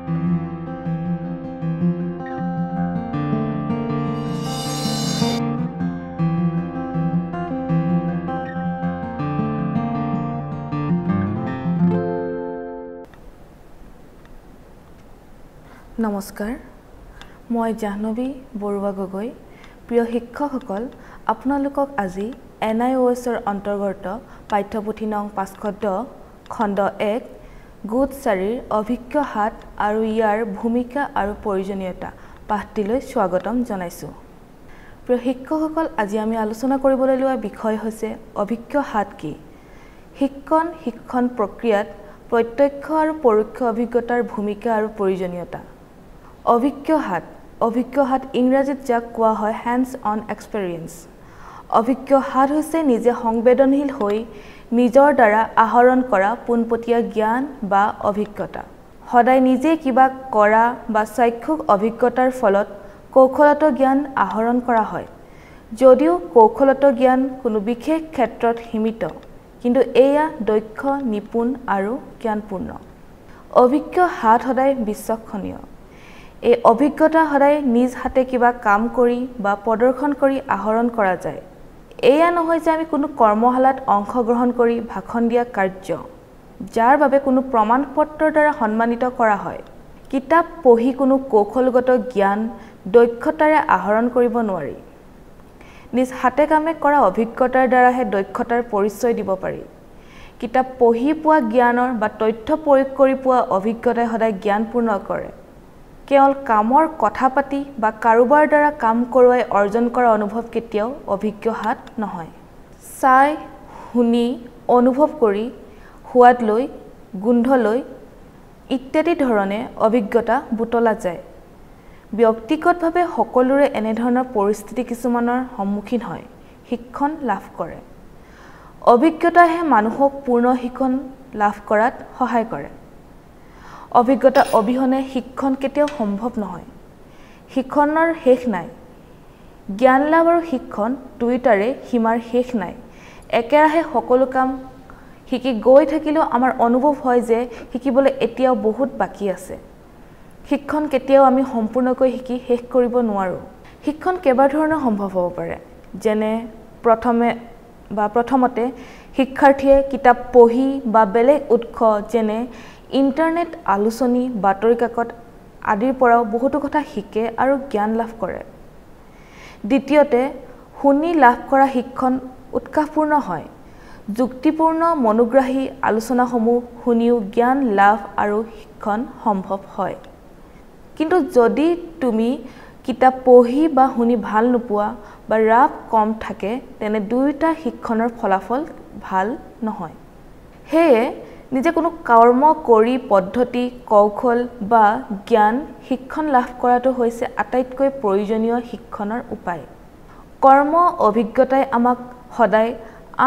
নমস্কাৰ মই জাহ্নৱী বৰুৱা গগৈ প্ৰিয় শিক্ষকসকল আপোনালোকক আজি NIOS ৰ অন্তৰ্গত পাঠ্যপুথি নং 510 খণ্ড 1 গোট 4 ৰ অভিজ্ঞ হাত আৰু ইয়াৰ ভূমিকা আৰু প্ৰয়োজনীয়তা পাঠটিলৈ স্বাগতম জনাইছো প্ৰিয় শিক্ষকসকল আজি আমি আলোচনা কৰিবলৈ লোৱা বিষয় হৈছে অভিজ্ঞ হাত কি শিক্ষণ প্ৰক্ৰিয়াত প্ৰত্যক্ষ আৰু পৰোক্ষ অভিজ্ঞতাৰ ভূমিকা আৰু প্ৰয়োজনীয়তা অভিজ্ঞ হাত ইংৰাজীত যাক কোৱা হয় hands on experience অভিজ্ঞ হাত হৈছে নিজে সংবেদনশীল হৈ নিজৰ দ্বাৰা আহৰণ কৰা পোনপটীয়া জ্ঞান বা অভিজ্ঞতা সদায় নিজে কিবা কৰা বা চাক্ষুষ অভিজ্ঞতাৰ ফলত কৌশলগত জ্ঞান আহৰণ কৰা হয় যদিও কৌশলগত জ্ঞান কোনো বিশেষ ক্ষেত্ৰত সীমিত কিন্তু এয়া দক্ষ নিপুণ আৰু জ্ঞানপূৰ্ণ অভিজ্ঞ হাত সদায় বিশ্বসনীয় এই অভিজ্ঞতা সদায় নিজ হাতে কিবা কাম কৰি বা প্ৰদৰ্শন কৰি আহৰণ কৰা যায় এয়া নহয় যে আমি কোনো কৰ্মশালাত অংশগ্ৰহণ কৰি ভাষণ দিয়া কাৰ্য যাৰ বাবে কোনো প্ৰমাণপত্ৰৰ দ্বাৰা সন্মানিত কৰা হয় কিতাপ পঢ়ি কোনো কৌশলগত জ্ঞান দক্ষতাৰে আহৰণ কৰিব নোৱাৰি নিজ হাতে কামে কৰা অভিজ্ঞতাৰ দ্বাৰাহে দক্ষতাৰ পৰিচয় দিব পাৰি কিতাপ পঢ়ি পোৱা জ্ঞানৰ বা তথ্য প্ৰয়োগ কৰি পোৱা অভিজ্ঞতাই সদায় জ্ঞানপূৰ্ণ কৰে কেৱল কামৰ কথা পাতি বা কাৰোবাৰ দ্বাৰা কাম কৰোৱাই অৰ্জন কৰা অনুভৱ কেতিয়াও অভিজ্ঞ হাত নহয় চাই শুনি অনুভৱ কৰি সোৱাদ লৈ গোন্ধ লৈ ইত্যাদি ধৰণে অভিজ্ঞতা বুটলা যায় ব্যক্তিগতভাৱে সকলোৰে এনে ধৰণৰ পৰিস্থিতি কিছুমানৰ সন্মুখীন হয় শিক্ষণ লাভ কৰে অভিজ্ঞতাহে মানুহক পূৰ্ণ শিক্ষণ লাভ কৰাত সহায় কৰে অভিজ্ঞতা অবিহনে শিক্ষণ কেতিয়াও সম্ভৱ নহয় শিক্ষণৰ শেষ নাই জ্ঞান লাভ আৰু শিক্ষণ দুইটাৰে সীমাৰ শেষ নাই একেৰাহে সকলো কাম শিকি গৈ থাকিলেও আমাৰ অনুভৱ হয় যে শিকিবলৈ এতিয়াও বহুত বাকি আছে শিক্ষণ কেতিয়াও আমি সম্পূৰ্ণকৈ শিকি শেষ কৰিব নোৱাৰো শিক্ষণ কেইবা ধৰণৰ সম্ভৱ হ'ব পাৰে যেনে প্ৰথমতে শিক্ষাৰ্থীয়ে কিতাপ পঢ়ি বা বেলেগ উৎস যেনে ইন্টাৰনেট আলোচনী বাতৰি কাকত আদিৰ পৰাও বহুতো কথা শিকে আৰু জ্ঞান লাভ কৰে দ্বিতীয়তে শুনি লাভ কৰা শিক্ষণ উৎসাহপূৰ্ণ হয় যুক্তিপূৰ্ণ মনোগ্ৰাহী আলোচনাসমূহ শুনিও জ্ঞান লাভ আৰু শিক্ষণ সম্ভৱ হয় কিন্তু যদি তুমি কিতাপ পঢ়ি বা শুনি ভাল নোপোৱা বা ৰাপ কম থাকে তেনে দুইটা শিক্ষণৰ ফলাফল ভাল নহয় সেয়ে নিজে কোনো কৰ্ম কৰি পদ্ধতি কৌশল বা জ্ঞান শিক্ষণ লাভ কৰাটো হৈছে আটাইতকৈ প্ৰয়োজনীয় শিক্ষণৰ উপায় কৰ্ম অভিজ্ঞতাই আমাক সদায়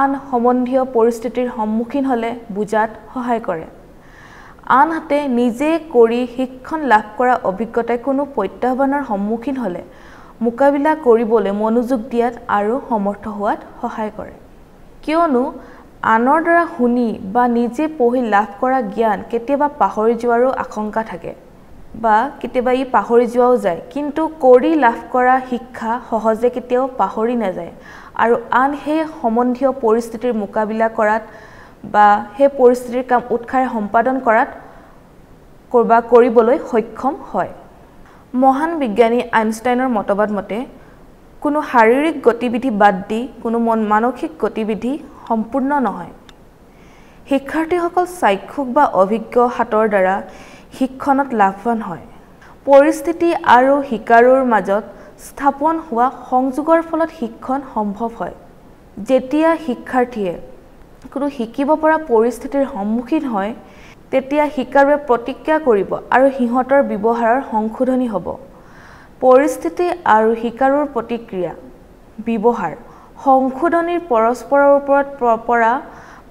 আন সম্বন্ধীয় পৰিস্থিতিৰ সন্মুখীন হ'লে বুজাত সহায় কৰে আনহাতে নিজে কৰি শিক্ষণ লাভ কৰা অভিজ্ঞতাই কোনো প্ৰত্যাহ্বানৰ সন্মুখীন হ'লে মোকাবিলা কৰিবলৈ মনোযোগ দিয়াত আৰু সমৰ্থ হোৱাত সহায় কৰে কিয়নো আনৰ দ্বাৰা শুনি বা নিজে পঢ়ি লাভ কৰা জ্ঞান কেতিয়াবা পাহৰি যোৱাৰো আশংকা থাকে বা কেতিয়াবা ই পাহৰি যোৱাও যায় কিন্তু কৰি লাভ কৰা শিক্ষা সহজে কেতিয়াও পাহৰি নাযায় আৰু আন সেই সম্বন্ধীয় পৰিস্থিতিৰ মোকাবিলা কৰাত বা সেই পৰিস্থিতিৰ কাম উৎসাহে সম্পাদন কৰাত কৰিবলৈ সক্ষম হয় মহান বিজ্ঞানী আইনষ্টাইনৰ মতবাদ মতে কোনো শাৰীৰিক গতিবিধি বাদ দি কোনো মানসিক গতিবিধি সম্পূৰ্ণ নহয় শিক্ষাৰ্থীসকল চাক্ষুষ বা অভিজ্ঞ হাতৰ দ্বাৰা শিক্ষণত লাভৱান হয় পৰিস্থিতি আৰু শিকাৰুৰ মাজত স্থাপন হোৱা সংযোগৰ ফলত শিক্ষণ সম্ভৱ হয় যেতিয়া শিক্ষাৰ্থীয়ে কোনো শিকিব পৰা পৰিস্থিতিৰ সন্মুখীন হয় তেতিয়া শিকাৰুৱে প্ৰতিক্ৰিয়া কৰিব আৰু সিহঁতৰ ব্যৱহাৰৰ সংশোধনী হ'ব পৰিস্থিতি আৰু শিকাৰুৰ প্ৰতিক্ৰিয়া ব্যৱহাৰ সংশোধনীৰ পৰস্পৰৰ ওপৰত পৰা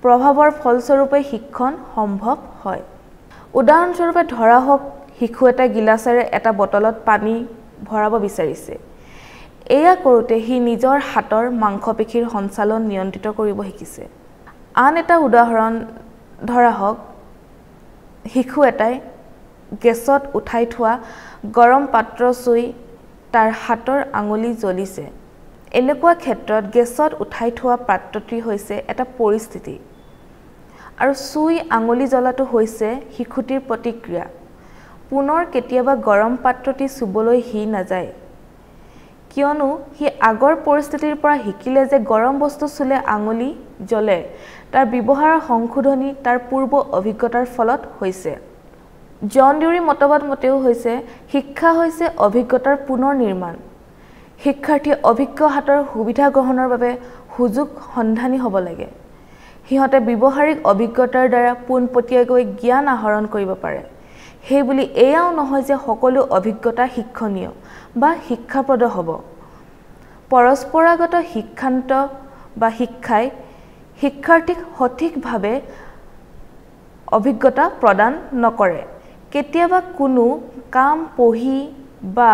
প্ৰভাৱৰ ফলস্বৰূপে শিক্ষণ সম্ভৱ হয় উদাহৰণস্বৰূপে ধৰা হওক শিশু এটা গিলাচেৰে এটা বটলত পানী ভৰাব বিচাৰিছে এয়া কৰোঁতে সি নিজৰ হাতৰ মাংসপেশীৰ সঞ্চালন নিয়ন্ত্ৰিত কৰিব শিকিছে আন এটা উদাহৰণ ধৰা হওক শিশু এটাই গেছত উঠাই থোৱা গৰম পাত্ৰ চুই তাৰ হাতৰ আঙুলি জ্বলিছে। এনেকুৱা ক্ষেত্ৰত গেছত উঠাই থোৱা পাত্ৰটি হৈছে এটা পৰিস্থিতি আৰু চুই আঙুলি জ্বলাটো হৈছে শিশুটিৰ প্ৰতিক্ৰিয়া। পুনৰ কেতিয়াবা গৰম পাত্ৰটি চুবলৈ সি নাযায়, কিয়নো সি আগৰ পৰিস্থিতিৰ পৰা শিকিলে যে গৰম বস্তু চুলে আঙুলি জ্বলে। তাৰ ব্যৱহাৰৰ সংশোধনী তাৰ পূৰ্ব অভিজ্ঞতাৰ ফলত হৈছে। জন ডিউৰীৰ মতবাদ মতেও হৈছে শিক্ষা হৈছে অভিজ্ঞতাৰ পুনৰ নিৰ্মাণ। শিক্ষাৰ্থীয়ে অভিজ্ঞ হাতৰ সুবিধা গ্ৰহণৰ বাবে সুযোগ সন্ধানী হ'ব লাগে। সিহঁতে ব্যৱহাৰিক অভিজ্ঞতাৰ দ্বাৰা পোনপটীয়াকৈ জ্ঞান আহৰণ কৰিব পাৰে। সেইবুলি এয়াও নহয় যে সকলো অভিজ্ঞতা শিক্ষণীয় বা শিক্ষাপ্ৰদ হ'ব। পৰস্পৰাগত শিক্ষান্ত বা শিক্ষাই শিক্ষাৰ্থীক সঠিকভাৱে অভিজ্ঞতা প্ৰদান নকৰে। কেতিয়াবা কোনো কাম পঢ়ি বা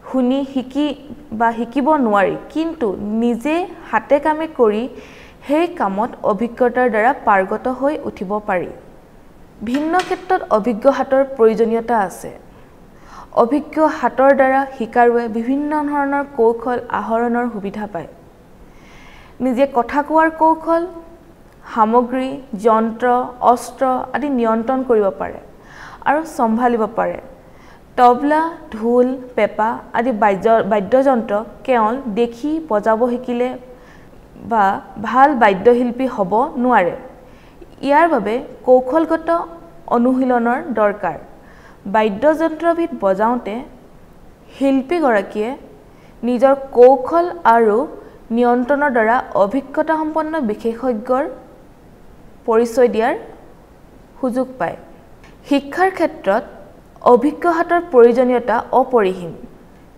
শুনি শিকিব নোৱাৰি, কিন্তু নিজে হাতে কামে কৰি সেই কামত অভিজ্ঞতাৰ দ্বাৰা পাৰ্গত হৈ উঠিব পাৰি। ভিন্ন ক্ষেত্ৰত অভিজ্ঞ হাতৰ প্ৰয়োজনীয়তা আছে। অভিজ্ঞ হাতৰ দ্বাৰা শিকাৰুৱে বিভিন্ন ধৰণৰ কৌশল আহৰণৰ সুবিধা পায়। নিজে কথা কোৱাৰ কৌশল, সামগ্ৰী, যন্ত্ৰ, অস্ত্ৰ আদি নিয়ন্ত্ৰণ কৰিব পাৰে আৰু চম্ভালিব পাৰে। তবলা, ঢোল, পেঁপা আদি বাদ্যযন্ত্ৰ কেৱল দেখি বজাব শিকিলে বা ভাল বাদ্যশিল্পী হ'ব নোৱাৰে। ইয়াৰ বাবে কৌশলগত অনুশীলনৰ দৰকাৰ। বাদ্যযন্ত্ৰবিধ বজাওঁতে শিল্পীগৰাকীয়ে নিজৰ কৌশল আৰু নিয়ন্ত্ৰণৰ দ্বাৰা অভিজ্ঞতাসম্পন্ন বিশেষজ্ঞৰ পৰিচয় দিয়াৰ সুযোগ পায়। শিক্ষাৰ ক্ষেত্ৰত অভিজ্ঞ হাতৰ প্ৰয়োজনীয়তা অপৰিসীম।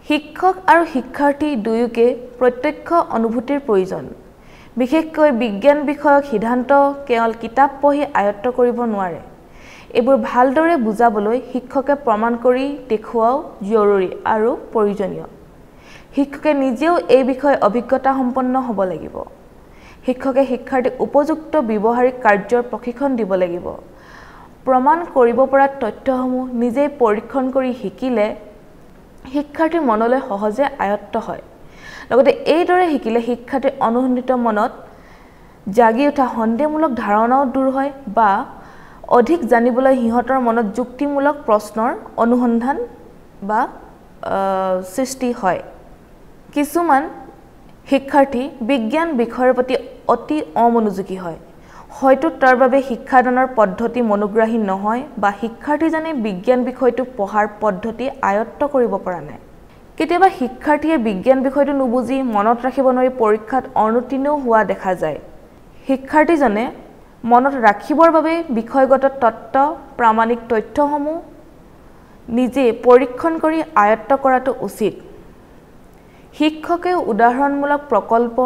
শিক্ষক আৰু শিক্ষাৰ্থী দুয়োকে প্ৰত্যক্ষ অনুভূতিৰ প্ৰয়োজন। বিশেষকৈ বিজ্ঞান বিষয়ক সিদ্ধান্ত কেৱল কিতাপ পঢ়ি আয়ত্ত কৰিব নোৱাৰে। এইবোৰ ভালদৰে বুজাবলৈ শিক্ষকে প্ৰমাণ কৰি দেখুৱাও জৰুৰী আৰু প্ৰয়োজনীয়। শিক্ষকে নিজেও এই বিষয়ে অভিজ্ঞতা সম্পন্ন হ'ব লাগিব। শিক্ষকে শিক্ষাৰ্থীক উপযুক্ত ব্যৱহাৰিক কাৰ্যৰ প্ৰশিক্ষণ দিব লাগিব। প্ৰমাণ কৰিব পৰা তথ্যসমূহ নিজেই পৰীক্ষণ কৰি শিকিলে শিক্ষাৰ্থীৰ মনলৈ সহজে আয়ত্ত হয়। লগতে এইদৰে শিকিলে শিক্ষাৰ্থীৰ অনুসন্ধিত মনত জাগি উঠা সন্দেহমূলক ধাৰণাও দূৰ হয় বা অধিক জানিবলৈ সিহঁতৰ মনত যুক্তিমূলক প্ৰশ্নৰ অনুসন্ধান বা সৃষ্টি হয়। কিছুমান শিক্ষাৰ্থী বিজ্ঞান বিষয়ৰ প্ৰতি অতি অমনোযোগী হয়। হয়তো তাৰ বাবে শিক্ষাদানৰ পদ্ধতি মনোগ্ৰাহী নহয় বা শিক্ষাৰ্থীজনে বিজ্ঞান বিষয়টো পঢ়াৰ পদ্ধতি আয়ত্ত কৰিব পৰা নাই। কেতিয়াবা শিক্ষাৰ্থীয়ে বিজ্ঞান বিষয়টো নুবুজি মনত ৰাখিব নোৱাৰি পৰীক্ষাত অনুত্তীৰ্ণও হোৱা দেখা যায়। শিক্ষাৰ্থীজনে মনত ৰাখিবৰ বাবে বিষয়গত তত্ত্ব, প্ৰামাণিক তথ্যসমূহ নিজে পৰীক্ষণ কৰি আয়ত্ত কৰাটো উচিত। শিক্ষকে উদাহৰণমূলক প্ৰকল্প,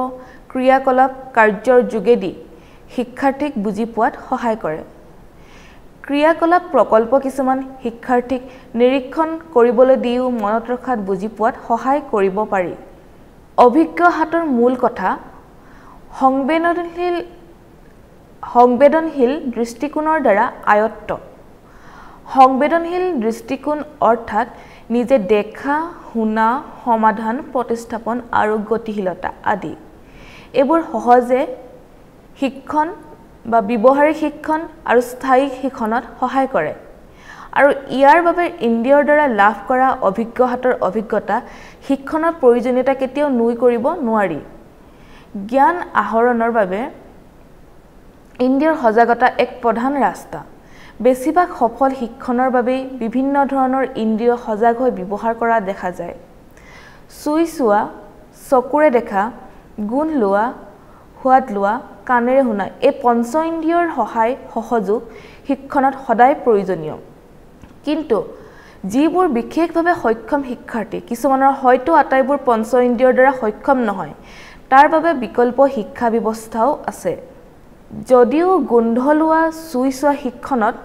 ক্ৰিয়াকলাপ কাৰ্যৰ যোগেদি শিক্ষাৰ্থীক বুজি পোৱাত সহায় কৰে। ক্ৰিয়াকলাপ প্ৰকল্প কিছুমান শিক্ষাৰ্থীক নিৰীক্ষণ কৰিবলৈ দিও মনত ৰখাত বুজি পোৱাত সহায় কৰিব পাৰি। অভিজ্ঞ হাতৰ মূল কথা সংবেদনশীল দৃষ্টিকোণৰ দ্বাৰা আয়ত্ত। সংবেদনশীল দৃষ্টিকোণ অৰ্থাৎ নিজে দেখা, শুনা, সমাধান প্ৰতিস্থাপন আৰু গতিশীলতা আদি। এইবোৰ সহজে শিক্ষণ বা ব্যৱহাৰিক শিক্ষণ আৰু স্থায়ী শিক্ষণত সহায় কৰে আৰু ইয়াৰ বাবে ইন্দ্ৰিয়ৰ দ্বাৰা লাভ কৰা অভিজ্ঞ হাতৰ অভিজ্ঞতা শিক্ষণৰ প্ৰয়োজনীয়তা কেতিয়াও নুই কৰিব নোৱাৰি। জ্ঞান আহৰণৰ বাবে ইন্দ্ৰিয়ৰ সজাগতা এক প্ৰধান ৰাস্তা। বেছিভাগ সফল শিক্ষণৰ বাবে বিভিন্ন ধৰণৰ ইন্দ্ৰিয় সজাগ হৈ ব্যৱহাৰ কৰা দেখা যায়। চুই চোৱা, চকুৰে দেখা, গুণ লোৱা, সোৱাদ লোৱা, কাণেৰে শুনা এই পঞ্চ ইন্দ্ৰিয়ৰ সহযোগ শিক্ষণত সদায় প্ৰয়োজনীয়। কিন্তু যিবোৰ বিশেষভাৱে সক্ষম শিক্ষাৰ্থী, কিছুমানৰ হয়তো আটাইবোৰ পঞ্চ ইন্দ্ৰিয়ৰ দ্বাৰা সক্ষম নহয়, তাৰ বাবে বিকল্প শিক্ষা ব্যৱস্থাও আছে। যদিও গোন্ধ লোৱা, চুই চোৱা শিক্ষণত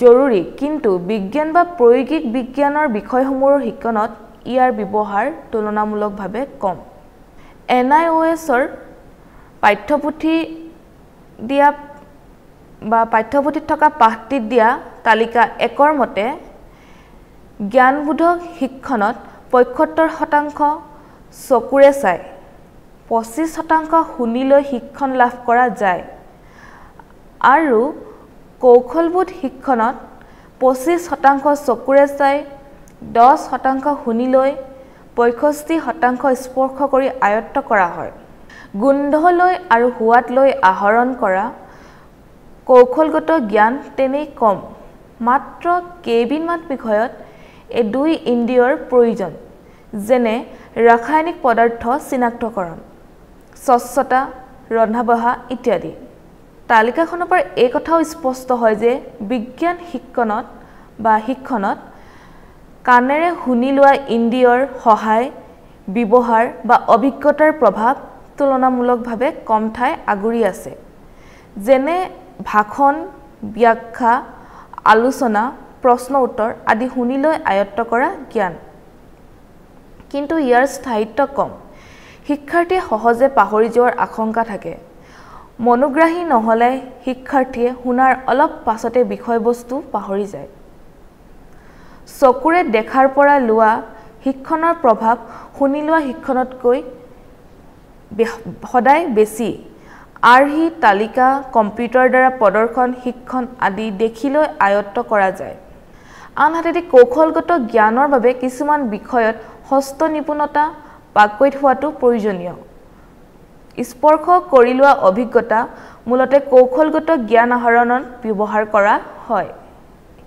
জৰুৰী, কিন্তু বিজ্ঞান বা প্ৰায়োগিক বিজ্ঞানৰ বিষয়সমূহৰ শিক্ষণত ইয়াৰ ব্যৱহাৰ তুলনামূলকভাৱে কম। NIOSৰ পাঠ্যপুথিত থকা পাঠটিত দিয়া তালিকা 1ৰ মতে জ্ঞানবোধক শিক্ষণত ৭৫% চকুৰে চাই ২৫% শুনি লৈ শিক্ষণ লাভ কৰা যায় আৰু কৌশলবোধ শিক্ষণত ২৫% চকুৰে চাই ১০% শুনি লৈ ৬৫% স্পৰ্শ কৰি আয়ত্ত কৰা হয় গোন্ধ লৈ আৰু সোৱাদ লৈ আহৰণ কৰা কৌশলগত জ্ঞান তেনেই কম মাত্ৰ কেইবিধমান বিষয়ত এই দুই ইন্দ্ৰিয়ৰ প্ৰয়োজন যেনে ৰাসায়নিক পদাৰ্থ চিনাক্তকৰণ স্বচ্ছতা ৰন্ধা-বঢ়া ইত্যাদি তালিকাখনৰ পৰা এই কথাও স্পষ্ট হয় যে বিজ্ঞান শিক্ষণত কাণেৰে শুনি লোৱা ইন্দ্ৰিয়ৰ সহায় ব্যৱহাৰ বা অভিজ্ঞতাৰ প্ৰভাৱ তুলনামূলকভাৱে কম ঠাই আগুৰি আছে যেনে ভাষণ ব্যাখ্যা আলোচনা প্ৰশ্ন উত্তৰ আদি শুনি লৈ আয়ত্ত কৰা জ্ঞান কিন্তু ইয়াৰ স্থায়িত্ব কম শিক্ষাৰ্থীয়ে সহজে পাহৰি যোৱাৰ আশংকা থাকে মনোগ্ৰাহী নহলে শিক্ষাৰ্থীয়ে শুনাৰ অলপ পাছতে বিষয়বস্তু পাহৰি যায় চকুৰে দেখাৰ পৰা লোৱা শিক্ষণৰ প্ৰভাৱ শুনি লোৱা শিক্ষণতকৈ সদায় বেছি আৰ্হি তালিকা কম্পিউটাৰ দ্বাৰা প্ৰদৰ্শন শিক্ষণ আদি দেখিলৈ আয়ত্ত কৰা যায় আনহাতে কৌশলগত জ্ঞানৰ বাবে কিছুমান বিষয়ত হস্ত নিপুণতা পাকৈত হোৱাটো প্ৰয়োজনীয় স্পৰ্শ কৰি লোৱা অভিজ্ঞতা মূলতে কৌশলগত জ্ঞান আহৰণত ব্যৱহাৰ কৰা হয়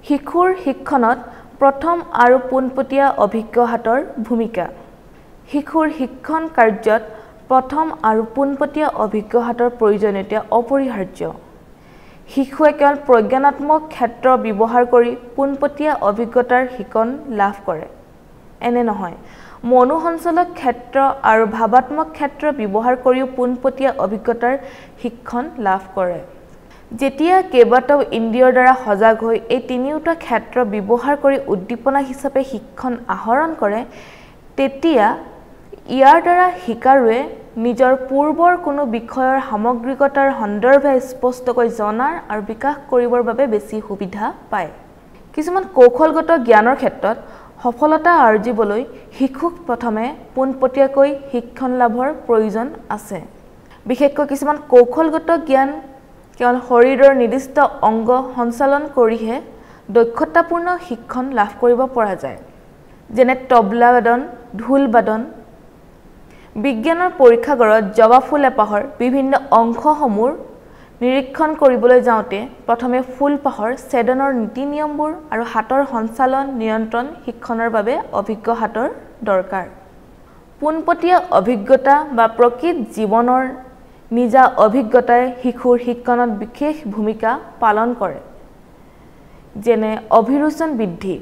শিশুৰ শিক্ষণত প্ৰথম আৰু পোনপটীয়া অভিজ্ঞ হাতৰ ভূমিকা শিশুৰ শিক্ষণ কাৰ্যত প্ৰথম আৰু পোনপটীয়া অভিজ্ঞ হাতৰ প্ৰয়োজনীয়তা অপৰিহাৰ্য শিশুৱে কেৱল প্ৰজ্ঞানাত্মক ক্ষেত্ৰ ব্যৱহাৰ কৰি পোনপটীয়া অভিজ্ঞতাৰ শিকন লাভ কৰে এনে নহয় মনোসঞ্চালক ক্ষেত্ৰ আৰু ভাৱাত্মক ক্ষেত্ৰ ব্যৱহাৰ কৰিও পোনপটীয়া অভিজ্ঞতাৰ শিক্ষণ লাভ কৰে যেতিয়া কেইবাটাও ইন্দ্ৰিয়ৰ দ্বাৰা সজাগ হৈ এই তিনিওটা ক্ষেত্ৰ ব্যৱহাৰ কৰি উদ্দীপনা হিচাপে শিক্ষণ আহৰণ কৰে তেতিয়া ইয়াৰ দ্বাৰা শিকাৰুৱে নিজৰ পূৰ্বৰ কোনো বিষয়ৰ সামগ্ৰিকতাৰ সন্দৰ্ভে স্পষ্টকৈ জনাৰ আৰু বিকাশ কৰিবৰ বাবে বেছি সুবিধা পায় কিছুমান কৌশলগত জ্ঞানৰ ক্ষেত্ৰত সফলতা আৰ্জিবলৈ শিশুক প্ৰথমে পোনপটীয়াকৈ শিক্ষণ লাভৰ প্ৰয়োজন আছে বিশেষকৈ কিছুমান কৌশলগত জ্ঞান কেৱল শৰীৰৰ নিৰ্দিষ্ট অংগ সঞ্চালন কৰিহে দক্ষতাপূৰ্ণ শিক্ষণ লাভ কৰিব পৰা যায় যেনে তবলা বাদন ঢোল বাদন বিজ্ঞানৰ পৰীক্ষাগাৰত জবা ফুল এপাহৰ বিভিন্ন অংশসমূহ নিৰীক্ষণ কৰিবলৈ যাওঁতে প্ৰথমে ফুলপাহৰ ছেদনৰ নীতি নিয়মবোৰ আৰু হাতৰ সঞ্চালন নিয়ন্ত্ৰণ শিক্ষণৰ বাবে অভিজ্ঞ হাতৰ দৰকাৰ পোনপটীয়া অভিজ্ঞতা বা প্ৰকৃত জীৱনৰ নিজা অভিজ্ঞতাই শিশুৰ শিক্ষণত বিশেষ ভূমিকা পালন কৰে যেনে অভিৰুচন বৃদ্ধি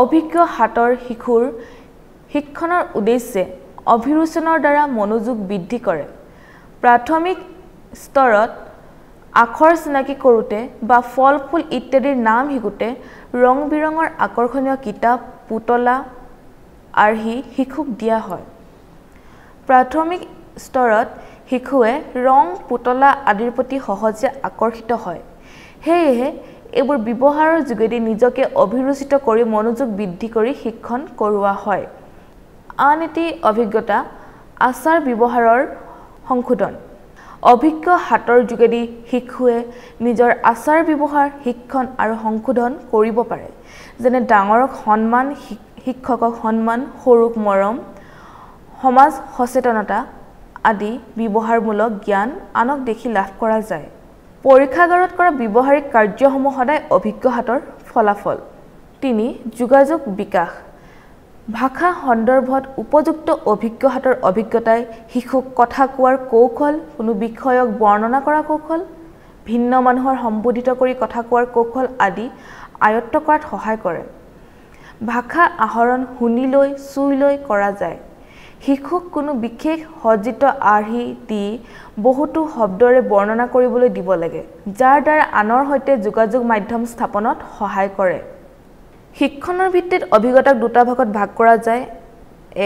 অভিজ্ঞ হাতৰ শিশুৰ শিক্ষণৰ উদ্দেশ্যে অভিৰুচনৰ দ্বাৰা মনোযোগ বৃদ্ধি কৰে প্ৰাথমিক স্তৰত আখৰ চিনাকি কৰোতে বা ফল ফুল ইত্যাদিৰ নাম শিকোতে ৰং বিৰঙৰ আকৰ্ষণীয় কিতাপ পুতলা আৰ্হি শিশুক দিয়া হয় প্ৰাথমিক স্তৰত শিশুৱে ৰং পুতলা আদিৰ প্ৰতি সহজে আকৰ্ষিত হয় সেয়েহে এইবোৰ ব্যৱহাৰৰ যোগেদি নিজকে অভিৰুচিত কৰি মনোযোগ বৃদ্ধি কৰি শিক্ষণ কৰোৱা হয় আন এটি অভিজ্ঞতা আচাৰ ব্যৱহাৰৰ সংশোধন অভিজ্ঞ হাতৰ যোগেদি শিশুৱে নিজৰ আচাৰ ব্যৱহাৰ শিক্ষণ আৰু সংশোধন কৰিব পাৰে যেনে ডাঙৰক সন্মান শিক্ষকক সন্মান সৰুক মৰম সমাজ সচেতনতা আদি ব্যৱহাৰমূলক জ্ঞান আনক দেখি লাভ কৰা যায় পৰীক্ষাগাৰত কৰা ব্যৱহাৰিক কাৰ্যসমূহ সদায় অভিজ্ঞ হাতৰ ফলাফল ৩ যোগাযোগ বিকাশ ভাষা সন্দৰ্ভত উপযুক্ত অভিজ্ঞ হাতৰ অভিজ্ঞতাই শিশুক কথা কোৱাৰ কৌশল কোনো বিষয়ক বৰ্ণনা কৰা কৌশল ভিন্ন মানুহৰ সম্বোধিত কৰি কথা কোৱাৰ কৌশল আদি আয়ত্ত কৰাত সহায় কৰে ভাষা আহৰণ শুনি লৈ চুই লৈ কৰা যায় শিশুক কোনো বিশেষ সজ্জিত আৰ্হি দি বহুতো শব্দৰে বৰ্ণনা কৰিবলৈ দিব লাগে যাৰ দ্বাৰা আনৰ সৈতে যোগাযোগ মাধ্যম স্থাপনত সহায় কৰে শিক্ষণৰ ভিত্তিত অভিজ্ঞতাক দুটা ভাগত ভাগ কৰা যায়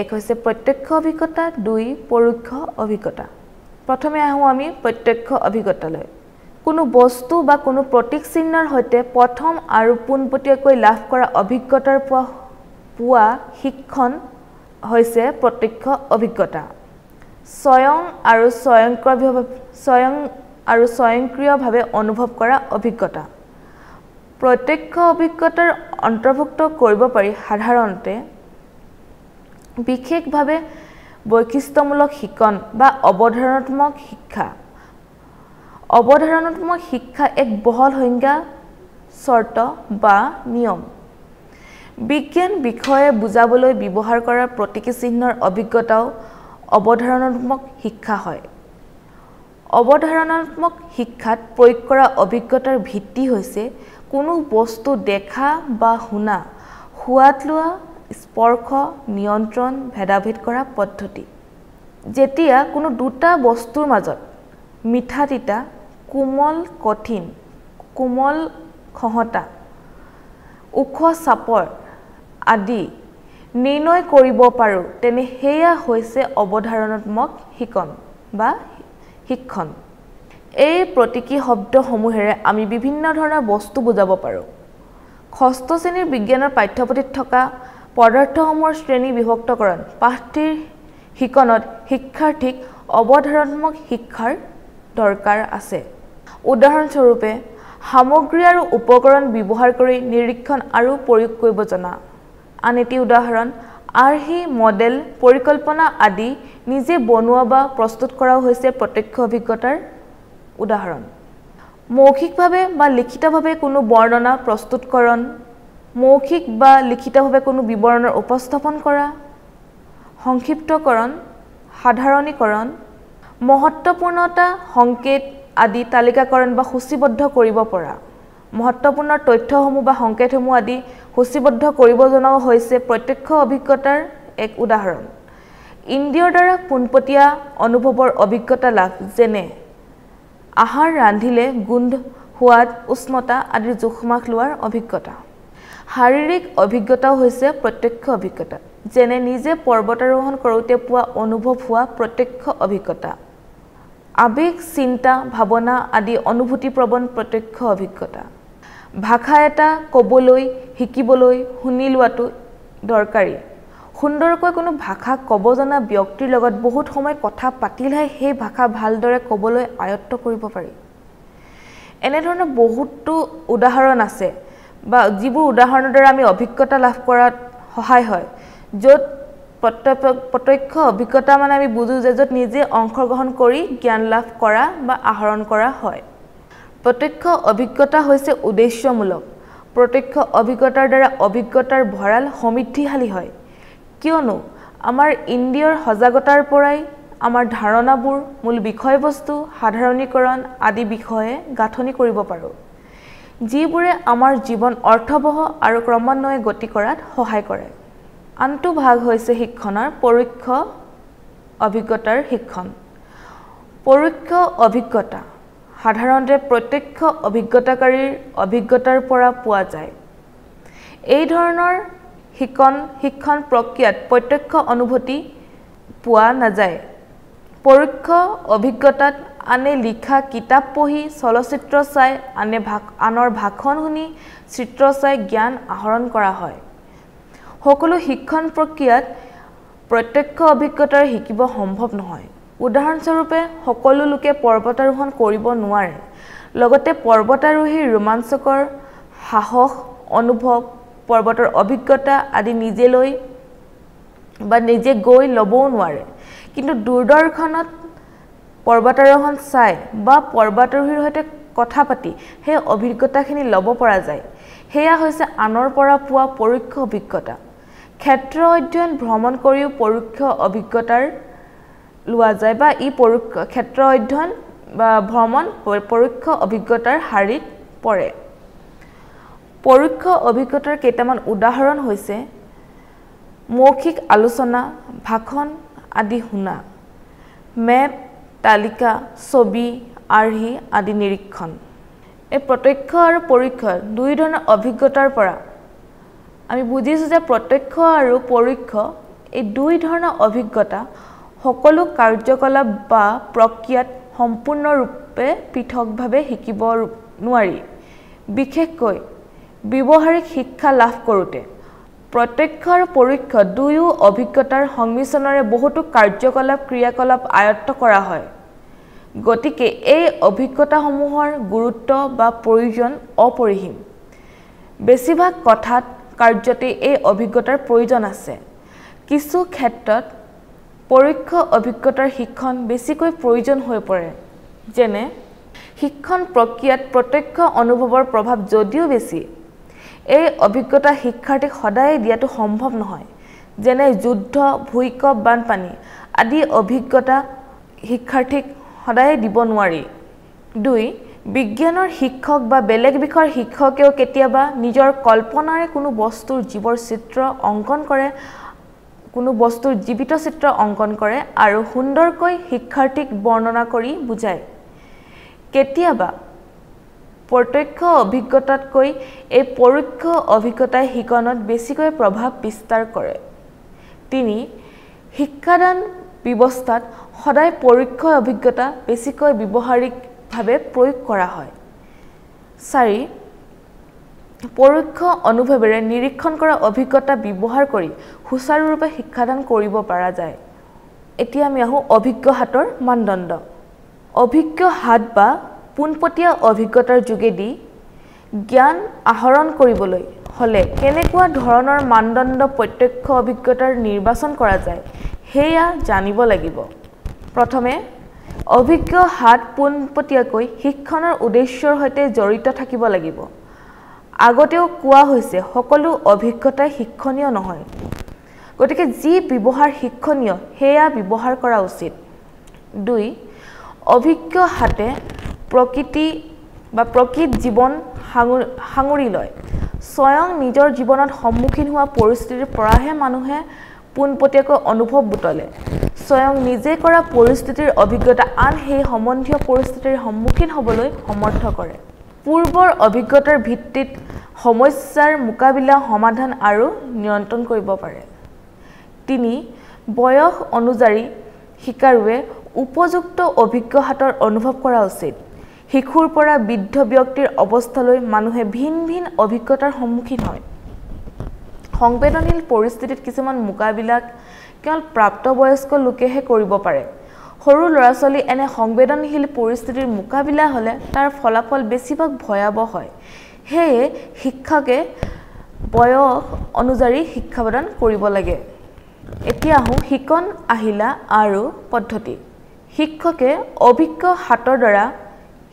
এক হৈছে প্ৰত্যক্ষ অভিজ্ঞতা দুই পৰোক্ষ অভিজ্ঞতা প্ৰথমে আহোঁ আমি প্ৰত্যক্ষ অভিজ্ঞতালৈ কোনো বস্তু বা কোনো প্ৰতীক চিহ্নৰ সৈতে প্ৰথম আৰু পোনপটীয়াকৈ লাভ কৰা অভিজ্ঞতাৰ পোৱা শিক্ষণ হৈছে প্ৰত্যক্ষ অভিজ্ঞতা। স্বয়ং আৰু স্বয়ংক্ৰিয়ভাৱে অনুভৱ কৰা অভিজ্ঞতা। প্ৰত্যক্ষ অভিজ্ঞতাৰ অন্তৰ্ভুক্ত কৰিব পাৰি সাধাৰণতে বিশেষভাৱে বৈশিষ্ট্যমূলক শিক্ষণ বা অৱধাৰণাত্মক শিক্ষা। অৱধাৰণাত্মক শিক্ষা এক বহল সংজ্ঞা, চৰ্ত বা নিয়ম। বিজ্ঞান বিষয়ে বুজাবলৈ ব্যৱহাৰ কৰা প্ৰতীকী চিহ্নৰ অভিজ্ঞতাও অৱধাৰণাত্মক শিক্ষা হয়। অৱধাৰণাত্মক শিক্ষাত প্ৰয়োগ কৰা অভিজ্ঞতাৰ ভিত্তি হৈছে কোনো বস্তু দেখা বা শুনা, সোৱাদ লোৱা, স্পৰ্শ, নিয়ন্ত্ৰণ, ভেদাভেদ কৰা পদ্ধতি। যেতিয়া কোনো দুটা বস্তুৰ মাজত মিঠা তিতা, কোমল কঠিন, কোমল খহটা, ওখ চাপৰ আদি নিৰ্ণয় কৰিব পাৰোঁ, তেনে সেয়া হৈছে অৱধাৰণাত্মক শিকন বা শিক্ষণ। এই প্ৰতীকী শব্দসমূহেৰে আমি বিভিন্ন ধৰণৰ বস্তু বুজাব পাৰোঁ। ষষ্ঠ শ্ৰেণীৰ বিজ্ঞানৰ পাঠ্যপুথিত থকা পদাৰ্থসমূহৰ শ্ৰেণী বিভক্তকৰণ পাঠটিৰ শিকনত শিক্ষাৰ্থীক অৱধাৰণাত্মক শিক্ষাৰ দৰকাৰ আছে। উদাহৰণস্বৰূপে, সামগ্ৰী আৰু উপকৰণ ব্যৱহাৰ কৰি নিৰীক্ষণ আৰু প্ৰয়োগ কৰিব জনা। আন এটি উদাহৰণ, আৰ্হি, মডেল, পৰিকল্পনা আদি নিজে বনোৱা বা প্ৰস্তুত কৰাও হৈছে প্ৰত্যক্ষ অভিজ্ঞতাৰ উদাহৰণ। মৌখিকভাৱে বা লিখিতভাৱে কোনো বৰ্ণনা প্ৰস্তুতকৰণ, মৌখিক বা লিখিতভাৱে কোনো বিৱৰণৰ উপস্থাপন কৰা, সংক্ষিপ্তকৰণ, সাধাৰণীকৰণ, মহত্বপূৰ্ণতা, সংকেত আদি তালিকাকৰণ বা সূচীবদ্ধ কৰিব পৰা। মহত্বপূৰ্ণ তথ্যসমূহ বা সংকেতসমূহ আদি সূচীবদ্ধ কৰিব জনাও হৈছে প্ৰত্যক্ষ অভিজ্ঞতাৰ এক উদাহৰণ। ইন্দ্ৰিয়ৰ দ্বাৰা পোনপটীয়া অনুভৱৰ অভিজ্ঞতা লাভ, যেনে আহাৰ ৰান্ধিলে গোন্ধ, সোৱাদ, উষ্ণতা আদিৰ জোখ-মাখ লোৱাৰ অভিজ্ঞতা। শাৰীৰিক অভিজ্ঞতাও হৈছে প্ৰত্যক্ষ অভিজ্ঞতা, যেনে নিজে পৰ্বতাৰোহণ কৰোঁতে পোৱা অনুভৱ হোৱা প্ৰত্যক্ষ অভিজ্ঞতা। আবেগ, চিন্তা, ভাৱনা আদি অনুভূতিপ্ৰৱণ প্ৰত্যক্ষ অভিজ্ঞতা। ভাষা এটা ক'বলৈ, শিকিবলৈ শুনি লোৱাটো দৰকাৰী। সুন্দৰকৈ কোনো ভাষা ক'ব জনা ব্যক্তিৰ লগত বহুত সময় কথা পাতিলেহে সেই ভাষা ভালদৰে ক'বলৈ আয়ত্ত কৰিব পাৰি। এনেধৰণৰ বহুতো উদাহৰণ আছে বা যিবোৰ উদাহৰণৰ দ্বাৰা আমি অভিজ্ঞতা লাভ কৰাত সহায় হয়, য'ত প্ৰত্যক্ষ অভিজ্ঞতা মানে আমি বুজোঁ যে য'ত নিজে অংশগ্ৰহণ কৰি জ্ঞান লাভ কৰা বা আহৰণ কৰা হয়। প্ৰত্যক্ষ অভিজ্ঞতা হৈছে উদ্দেশ্যমূলক। প্ৰত্যক্ষ অভিজ্ঞতাৰ দ্বাৰা অভিজ্ঞতাৰ ভঁৰাল সমৃদ্ধিশালী হয়, কিয়নো আমাৰ ইন্দ্ৰিয়ৰ সজাগতাৰ পৰাই আমাৰ ধাৰণাবোৰ, মূল বিষয়বস্তু, সাধাৰণীকৰণ আদি বিষয়ে গাঁথনি কৰিব পাৰোঁ, যিবোৰে আমাৰ জীৱন অৰ্থবহ আৰু ক্ৰমান্বয়ে গতি কৰাত সহায় কৰে। আনটো ভাগ হৈছে শিক্ষণৰ পৰোক্ষ অভিজ্ঞতাৰ শিক্ষণ। পৰোক্ষ অভিজ্ঞতা সাধাৰণতে প্ৰত্যক্ষ অভিজ্ঞতাকাৰীৰ অভিজ্ঞতাৰ পৰা পোৱা যায়। এই ধৰণৰ শিক্ষণ প্ৰক্ৰিয়াত প্ৰত্যক্ষ অনুভূতি পোৱা নাযায়। পৰোক্ষ অভিজ্ঞতাত আনে লিখা কিতাপ পঢ়ি, চলচ্চিত্ৰ চাই, আনৰ ভাষণ শুনি, চিত্ৰ চাই জ্ঞান আহৰণ কৰা হয়। সকলো শিক্ষণ প্ৰক্ৰিয়াত প্ৰত্যক্ষ অভিজ্ঞতাৰে শিকিব সম্ভৱ নহয়। উদাহৰণস্বৰূপে, সকলো লোকে পৰ্বতাৰোহণ কৰিব নোৱাৰে। লগতে পৰ্বতাৰোহীৰ ৰোমাঞ্চকৰ সাহস, অনুভৱ, পৰ্বতৰ অভিজ্ঞতা আদি নিজে গৈ ল'বও নোৱাৰে। কিন্তু দূৰদৰ্শনত পৰ্বতাৰোহণ চাই বা পৰ্বতাৰোহীৰ সৈতে কথা পাতি সেই অভিজ্ঞতাখিনি ল'ব পৰা যায়। সেয়া হৈছে আনৰ পৰা পোৱা পৰোক্ষ অভিজ্ঞতা। ক্ষেত্ৰ অধ্যয়ন ভ্ৰমণ কৰিও পৰোক্ষ অভিজ্ঞতাৰ লোৱা যায় বা ক্ষেত্ৰ অধ্যয়ন বা ভ্ৰমণ পৰোক্ষ অভিজ্ঞতাৰ শাৰীত পৰে। পৰোক্ষ অভিজ্ঞতাৰ কেইটামান উদাহৰণ হৈছে মৌখিক আলোচনা, ভাষণ আদি শুনা, মেপ, তালিকা, ছবি, আৰ্হি আদি নিৰীক্ষণ। এই প্ৰত্যক্ষ আৰু পৰোক্ষ দুই ধৰণৰ অভিজ্ঞতাৰ পৰা আমি বুজিছোঁ যে প্ৰত্যক্ষ আৰু পৰোক্ষ এই দুই ধৰণৰ অভিজ্ঞতা সকলো কাৰ্যকলাপ বা প্ৰক্ৰিয়াত সম্পূৰ্ণৰূপে পৃথকভাৱে শিকিব নোৱাৰি বিশেষকৈ ব্যৱহাৰিক শিক্ষা লাভ কৰোঁতে প্ৰত্যক্ষ আৰু পৰোক্ষ দুয়ো অভিজ্ঞতাৰ সংমিশ্ৰণৰে বহুতো কাৰ্যকলাপ ক্ৰিয়াকলাপ আয়ত্ত কৰা হয় গতিকে এই অভিজ্ঞতাসমূহৰ গুৰুত্ব বা প্ৰয়োজন অপৰিসীম বেছিভাগ কথাত কাৰ্যতে এই অভিজ্ঞতাৰ প্ৰয়োজন আছে কিছু ক্ষেত্ৰত পৰোক্ষ অভিজ্ঞতাৰ শিক্ষণ বেছিকৈ প্ৰয়োজন হৈ পৰে যেনে শিক্ষণ প্ৰক্ৰিয়াত প্ৰত্যক্ষ অনুভৱৰ প্ৰভাৱ যদিও বেছি এই অভিজ্ঞতা শিক্ষাৰ্থীক সদায় দিয়াটো সম্ভৱ নহয় যেনে যুদ্ধ ভূমিকম্প বানপানী আদি অভিজ্ঞতা শিক্ষাৰ্থীক সদায় দিব নোৱাৰি 2 বিজ্ঞানৰ শিক্ষক বা বেলেগ বিষয়ৰ শিক্ষকেও কেতিয়াবা নিজৰ কল্পনাৰে কোনো বস্তুৰ জীৱৰ চিত্ৰ অংকন কৰে কোনো বস্তুৰ জীৱিত চিত্ৰ অংকন কৰে আৰু সুন্দৰকৈ শিক্ষাৰ্থীক বৰ্ণনা কৰি বুজায় কেতিয়াবা প্ৰত্যক্ষ অভিজ্ঞতাতকৈ এই পৰোক্ষ অভিজ্ঞতাই শিকনত বেছিকৈ প্ৰভাৱ বিস্তাৰ কৰে 3 শিক্ষাদান ব্যৱস্থাত সদায় পৰোক্ষ অভিজ্ঞতা বেছিকৈ ব্যৱহাৰিকভাৱে প্ৰয়োগ কৰা হয় 4 পৰোক্ষ অনুভৱেৰে নিৰীক্ষণ কৰা অভিজ্ঞতা ব্যৱহাৰ কৰি সুচাৰুৰূপে শিক্ষাদান কৰিব পৰা যায় এতিয়া আমি আহো অভিজ্ঞ হাতৰ মানদণ্ড অভিজ্ঞ হাত বা পোনপটীয়া অভিজ্ঞতাৰ যোগেদি জ্ঞান আহৰণ কৰিবলৈ হলে কেনেকুৱা ধৰণৰ মানদণ্ড প্ৰত্যক্ষ অভিজ্ঞতাৰ নিৰ্বাচন কৰা যায় হেয়া জানিব লাগিব প্ৰথমে অভিজ্ঞ হাত পোনপটীয়াকৈ শিক্ষণৰ উদ্দেশ্যৰ সৈতে জড়িত থাকিব লাগিব আগতেও কোৱা হৈছে সকলো অভিজ্ঞতাই শিক্ষণীয় নহয় গতিকে যি ব্যৱহাৰ শিক্ষণীয় হেয়া ব্যৱহাৰ কৰা উচিত 2 অভিজ্ঞ হাতে প্ৰকৃতি বা প্ৰকৃত জীৱন হাঙুৰি লয় স্বয়ং নিজৰ জীৱনত সন্মুখীন হোৱা পৰিস্থিতিৰ পৰাহে মানুহে পোনপটীয়াকৈ অনুভৱ বুটলে স্বয়ং নিজে কৰা পৰিস্থিতিৰ অভিজ্ঞতা আন সেই সম্বন্ধীয় পৰিস্থিতিৰ সন্মুখীন হ'বলৈ সমৰ্থ কৰে পূৰ্বৰ অভিজ্ঞতাৰ ভিত্তিত সমস্যাৰ মোকাবিলা সমাধান আৰু নিয়ন্ত্ৰণ কৰিব পাৰে 3 বয়স অনুযায়ী শিকাৰুৱে উপযুক্ত অভিজ্ঞ হাতৰ অনুভৱ কৰা উচিত শিশুৰ পৰা বৃদ্ধ ব্যক্তিৰ অৱস্থালৈ মানুহে ভিন ভিন অভিজ্ঞতাৰ সন্মুখীন হয় সংবেদনশীল পৰিস্থিতিত কিছুমান মোকাবিলা কেৱল প্ৰাপ্তবয়স্ক লোকেহে কৰিব পাৰে সৰু ল'ৰা-ছোৱালী এনে সংবেদনশীল পৰিস্থিতিৰ মোকাবিলা হলে তাৰ ফলাফল বেছিভাগ ভয়াবহ হয় হেয়ে শিক্ষকে বয়স অনুযায়ী শিক্ষা প্ৰদান কৰিব লাগে এতিয়া আহো শিকন আহিলা আৰু পদ্ধতি শিক্ষকে অভিজ্ঞ হাতৰ দ্বাৰা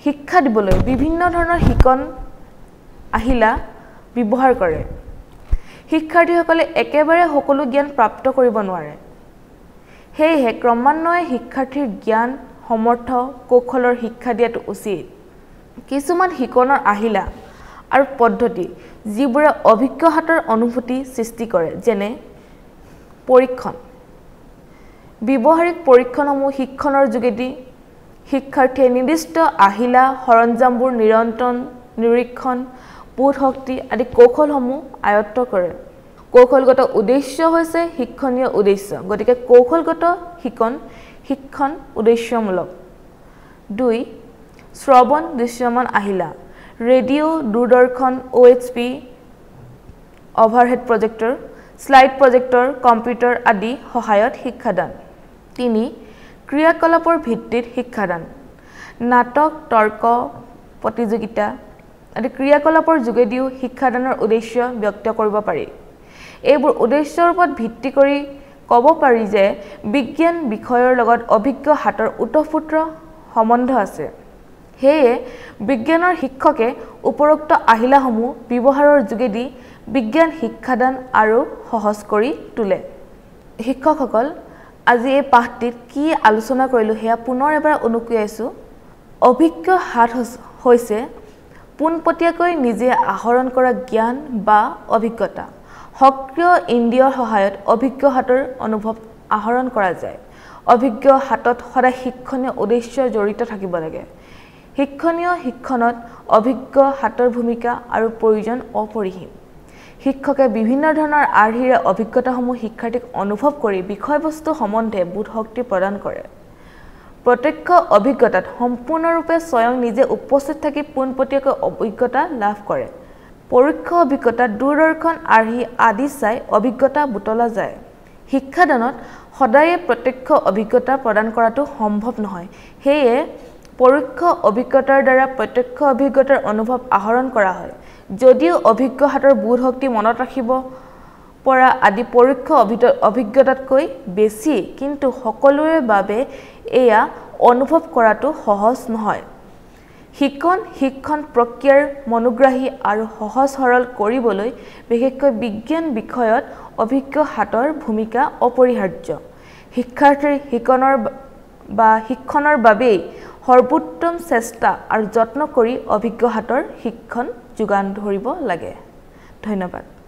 শিক্ষা দিবলৈ বিভিন্ন ধৰণৰ শিকন আহিলা ব্যৱহাৰ কৰে শিক্ষাৰ্থীসকলে একেবাৰে সকলো জ্ঞান প্ৰাপ্ত কৰিব নোৱাৰে হেয়ে ক্ৰমান্বয়ে শিক্ষাৰ্থীৰ জ্ঞান সমৰ্থ কৌশলৰ শিক্ষা দিয়াটো উচিত কিছুমান শিকনৰ আহিলা আৰু পদ্ধতি যিবোৰে অভিজ্ঞ হাতৰ অনুভূতি সৃষ্টি কৰে যেনে পৰীক্ষণ ব্যৱহাৰিক পৰীক্ষণসমূহ শিক্ষণৰ যোগেদি শিক্ষাৰ্থীয়ে নিৰ্দিষ্ট আহিলা সৰঞ্জামবোৰ নিৰন্তৰ নিৰীক্ষণ বোধ শক্তি আদি কৌশলসমূহ আয়ত্ত কৰে কৌশলগত উদ্দেশ্য হৈছে শিক্ষণীয় উদ্দেশ্য গতিকে কৌশলগত শিক্ষণ উদ্দেশ্যমূলক 2 শ্ৰৱণ দৃশ্যমান আহিলা ৰেডিঅ' দূৰদৰ্শন OHP অভাৰহেড প্ৰজেক্টৰ স্লাইড প্ৰজেক্টৰ কম্পিউটাৰ আদি সহায়ত শিক্ষাদান 3 ক্ৰিয়াকলাপৰ ভিত্তিত শিক্ষাদান নাটক তৰ্ক প্ৰতিযোগিতা আদি ক্ৰিয়াকলাপৰ যোগেদিও শিক্ষাদানৰ উদ্দেশ্য ব্যক্ত কৰিব পাৰি এইবোৰ উদ্দেশ্যৰ ওপৰত ভিত্তি কৰি ক'ব পাৰি যে বিজ্ঞান বিষয়ৰ লগত অভিজ্ঞ হাতৰ উতঃপুত্ৰ সম্বন্ধ আছে হেয়ে বিজ্ঞানৰ শিক্ষকে উপৰোক্ত আহিলাসমূহ ব্যৱহাৰৰ যোগেদি বিজ্ঞান শিক্ষাদান আৰু সহজ কৰি তোলে শিক্ষকসকল আজি এই পাঠটিত কি আলোচনা কৰিলো হেয়া পুনৰ এবাৰ অনুকুয়াইছো অভিজ্ঞ হাত হৈছে পোনপটীয়াকৈ নিজে আহৰণ কৰা জ্ঞান বা অভিজ্ঞতা সক্ৰিয় ইন্দ্ৰিয়ৰ সহায়ত অভিজ্ঞ হাতৰ অনুভৱ আহৰণ কৰা যায় অভিজ্ঞ হাতত সদায় শিক্ষণীয় উদ্দেশ্য জড়িত থাকিব লাগে শিক্ষণীয় শিক্ষণত অভিজ্ঞ হাতৰ ভূমিকা আৰু প্ৰয়োজন অপৰিসীম শিক্ষকে বিভিন্ন ধৰণৰ আৰ্হিৰে অভিজ্ঞতাসমূহ শিক্ষাৰ্থীক অনুভৱ কৰি বিষয়বস্তু সম্বন্ধে বোধ শক্তি প্ৰদান কৰে প্ৰত্যক্ষ অভিজ্ঞতাত সম্পূৰ্ণৰূপে স্বয়ং নিজে উপস্থিত থাকি পোনপটীয়াকৈ অভিজ্ঞতা লাভ কৰে পৰোক্ষ অভিজ্ঞতাত দূৰদৰ্শন আৰ্হি আদি চাই অভিজ্ঞতা বুটলা যায় শিক্ষাদানত সদায়ে প্ৰত্যক্ষ অভিজ্ঞতা প্ৰদান কৰাটো সম্ভৱ নহয় সেয়ে পৰোক্ষ অভিজ্ঞতাৰ দ্বাৰা প্ৰত্যক্ষ অভিজ্ঞতাৰ অনুভৱ আহৰণ কৰা হয় যদিও অভিজ্ঞ হাতৰ বোধ শক্তি মনত ৰাখিব পৰা আদি পৰোক্ষ অভিজ্ঞতাতকৈ বেছি কিন্তু সকলোৰে বাবে এয়া অনুভৱ কৰাটো সহজ নহয় শিক্ষণ প্ৰক্ৰিয়াৰ মনোগ্ৰাহী আৰু সহজ সৰল কৰিবলৈ বিশেষকৈ বিজ্ঞান বিষয়ত অভিজ্ঞ হাতৰ ভূমিকা অপৰিহাৰ্য শিক্ষাৰ্থীৰ শিক্ষণৰ বাবেই সৰ্বোত্তম চেষ্টা আৰু যত্ন কৰি অভিজ্ঞ হাতৰ শিক্ষণ যোগান ধৰিব লাগে ধন্যবাদ